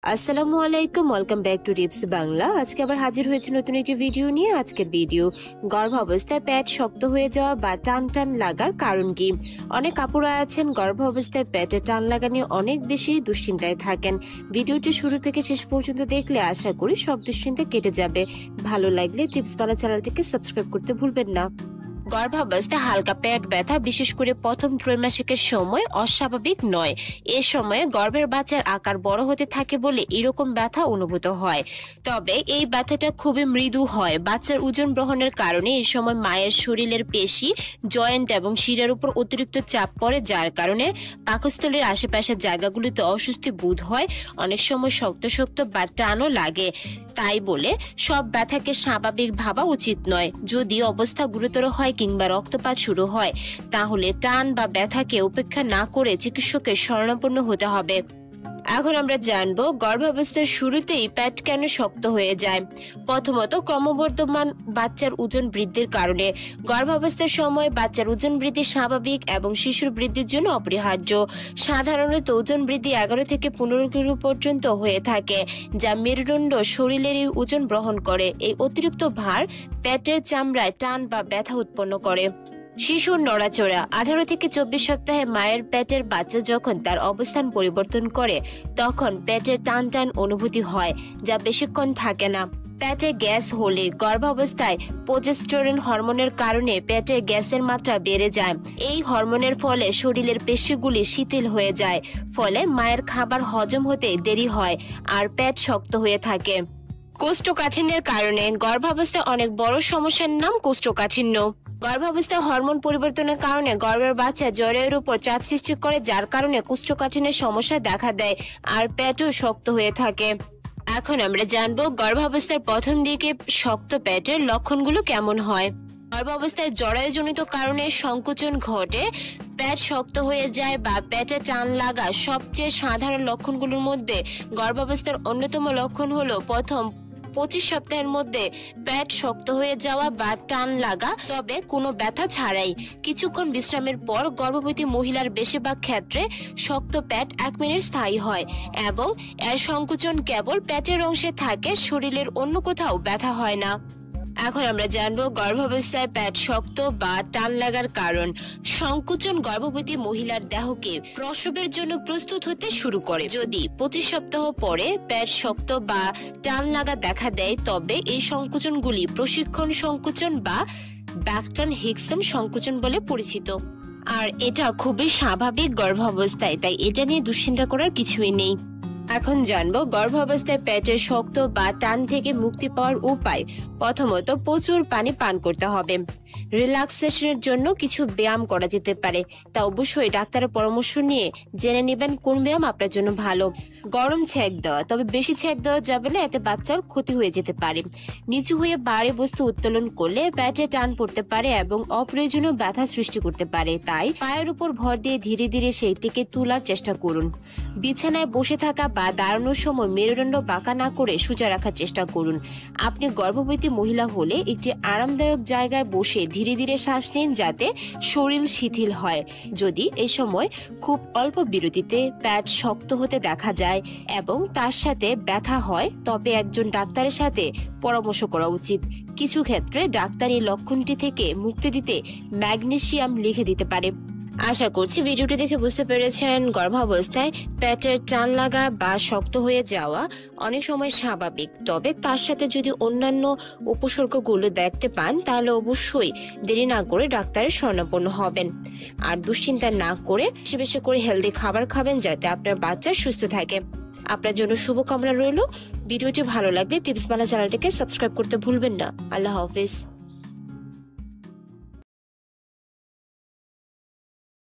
আসসালামু আলাইকুম, welcome back to tips Bangla. আজকে আবার হাজির হয়েছে নতুন একটি ভিডিও নিয়ে। আজকের ভিডিও, গর্ভাবস্থায় পেট শক্ত হয়ে যাওয়া বা টান টান লাগার কারণ কি। অনেক আপুরা আছেন গর্ভাবস্থায় পেটে টান লাগা নিয়ে অনেক বেশি দুশ্চিন্তায় থাকেন। ভিডিওটি শুরু থেকে শেষ পর্যন্ত দেখলে আশা করি সব দুশ্চিন্তা কেটে যাবে। ভালো লাগলে টিপস বাংলা চ্যানেলটিকে সাবস্ক্রাইব করতে ভুলবেন না। গর্ভাবস্থায় হালকা পেট ব্যথা বিশেষ করে প্রথম ত্রৈমাসিকের সময় অস্বাভাবিক নয়। এ সময়ে গর্ভের বাচ্চার আকার বড় হতে থাকে বলে এরকম ব্যথা অনুভূত হয়। তবে এই ব্যথাটা খুবই মৃদু হয়। বাচ্চার ওজন গ্রহণের কারণে এই সময় মায়ের শরীরের পেশি, জয়েন্ট এবং শিরার উপর অতিরিক্ত চাপ পড়ে, যার কারণে পাকস্থলীর আশেপাশের জায়গাগুলিতে অস্বস্তি বোধ হয়। অনেক সময় শক্ত শক্ত বা টানও লাগে। তাই বলে সব ব্যথাকে স্বাভাবিক ভাবা উচিত নয়। যদি অবস্থা গুরুতর হয় কিংবা রক্তপাত শুরু হয়, তাহলে টান বা ব্যথাকে উপেক্ষা না করে চিকিৎসকের শরণাপন্ন হতে হবে। এখন আমরা জানবো গর্ভাবস্থার শুরুতেই পেট কেন শক্ত হয়ে যায়। প্রথমত, ক্রমবর্ধমান বাচ্চার ওজন বৃদ্ধির কারণে। গর্ভাবস্থার সময় বাচ্চার ওজন বৃদ্ধি স্বাভাবিক এবং শিশুর বৃদ্ধির জন্য অপরিহার্য। সাধারণত ওজন বৃদ্ধি 11 থেকে 15 কিলো পর্যন্ত হয়ে থাকে, যা মেরুদণ্ড শরীরের ওজন বহন করে। এই অতিরিক্ত ভার পেটের চামড়ায় টান বা ব্যথা উৎপন্ন করে। শিশুর নড়াচড়া। 18 থেকে 24 সপ্তাহে মায়ের পেটের বাচ্চা যখন তার অবস্থান পরিবর্তন করে, তখন পেটের টান টান অনুভূতি হয়, যা বেশিক্ষণ থাকে না। পেটে গ্যাস হলে। গর্ভাবস্থায় প্রোজেস্টেরন হরমোনের কারণে পেটে গ্যাসের মাত্রা বেড়ে যায়। এই হরমোনের ফলে শরীরের পেশিগুলি শিথিল হয়ে যায়, ফলে মায়ের খাবার হজম হতে দেরি হয় আর পেট শক্ত হয়ে থাকে। কোষ্ঠকাঠিন্যের কারণে। গর্ভাবস্থায় অনেক বড় সমস্যার নাম কোষ্ঠকাঠিন্য। গর্ভাবস্থায় হরমোন পরিবর্তনের কারণে গর্ভের বাচ্চা জরায়ুর উপর চাপ সৃষ্টি করে, যার কারণে কোষ্ঠকাঠিন্যের সমস্যা দেখা দেয় আর পেটও শক্ত হয়ে থাকে। এখন আমরা জানবো গর্ভাবস্থার প্রথম দিকে শক্ত পেটের লক্ষণগুলো কেমন হয়। গর্ভাবস্থায় জরায়ুজনিত কারণে সংকোচন ঘটে, পেট শক্ত হয়ে যায় বা পেটে টান লাগা সবচেয়ে সাধারণ লক্ষণগুলোর মধ্যে। গর্ভাবস্থার অন্যতম লক্ষণ হলো প্রথম 25 সপ্তাহের মধ্যে পেট শক্ত হয়ে যাওয়া বা টান লাগা, তবে কোনো ব্যথা ছাড়াই। কিছুক্ষণ বিশ্রামের পর গর্ভবতী মহিলার বেশিরভাগ ক্ষেত্রে শক্ত পেট 1 মিনিট স্থায়ী হয় এবং এর সংকোচন কেবল পেটের অংশে থাকে, শরীরের অন্য কোথাও ব্যথা হয় না। এখন আমরা জানবো গর্ভাবস্থায় পেট শক্ত বা টান লাগার কারণ। সংকোচন গর্ভবতী মহিলার দেহকে প্রসবের জন্য প্রস্তুত হতে শুরু করে। যদি 25 সপ্তাহ পরে পেট শক্ত বা টান লাগা দেখা দেয়, তবে এই সংকোচনগুলি প্রশিক্ষণ সংকোচন বা ব্যাকটন হিক্সন সংকোচন বলে পরিচিত। আর এটা খুবই স্বাভাবিক গর্ভাবস্থায়, তাই এটা নিয়ে দুশ্চিন্তা করার কিছুই নেই। এখন জানবো গর্ভাবস্থায় পেটের শক্ত বা টান থেকে মুক্তি পাওয়ার উপায়। প্রথমত, প্রচুর পানি পান করতে হবে। রিল্যাক্সেশনের জন্য কিছু ব্যায়াম করা যেতে পারে, তা অবশ্যই ডাক্তারের পরামর্শ নিয়ে জেনে নেবেন কোন ব্যায়াম আপনার জন্য ভালো। গরম ছ্যাঁক দেওয়া, তবে বেশি ছ্যাঁক দেওয়া যাবে না, এতে বাচ্চার ক্ষতি হয়ে যেতে পারে। নিচু হয়ে ভারী বস্তু উত্তোলন করলে পেটে টান পড়তে পারে এবং অপ্রয়োজনীয় ব্যথা সৃষ্টি করতে পারে, তাই পায়ের উপর ভর দিয়ে ধীরে ধীরে সেইটিকে তোলার চেষ্টা করুন। বিছানায় বসে থাকা বা দাঁড়ানোর সময় মেরুদণ্ড বাঁকা না করে সোজা রাখার চেষ্টা করুন। আপনি গর্ভবতী মহিলা হলে একটি আরামদায়ক জায়গায় বসে ধীরে ধীরে শ্বাস নিন, যাতে শরীর শিথিল হয়। যদি এই সময় খুব অল্প বিরতিতে পেট শক্ত হতে দেখা যায় এবং তার সাথে ব্যথা হয়, তবে একজন ডাক্তারের সাথে পরামর্শ করা উচিত। কিছু ক্ষেত্রে ডাক্তার এই লক্ষণটি থেকে মুক্তি দিতে ম্যাগনেসিয়াম লিখে দিতে পারে। আশা করছি ভিডিওটি দেখে বুঝতে পেরেছেন গর্ভাবস্থায় পেটের টান লাগা বা শক্ত হয়ে যাওয়া অনেক সময় স্বাভাবিক, তবে তার সাথে যদি অন্যান্য উপসর্গগুলো দেখতে পান, তাহলে অবশ্যই দেরি না করে ডাক্তারের শরণাপন্ন হবেন। আর দুশ্চিন্তা না করে বেশি বেশি করে হেলদি খাবার খাবেন, যাতে আপনার বাচ্চা সুস্থ থাকে। আপনার জন্য শুভকামনা রইল। ভিডিওটি ভালো লাগলে টিপস বাংলা চ্যানেলটিকে সাবস্ক্রাইব করতে ভুলবেন না। আল্লাহ হাফিজ।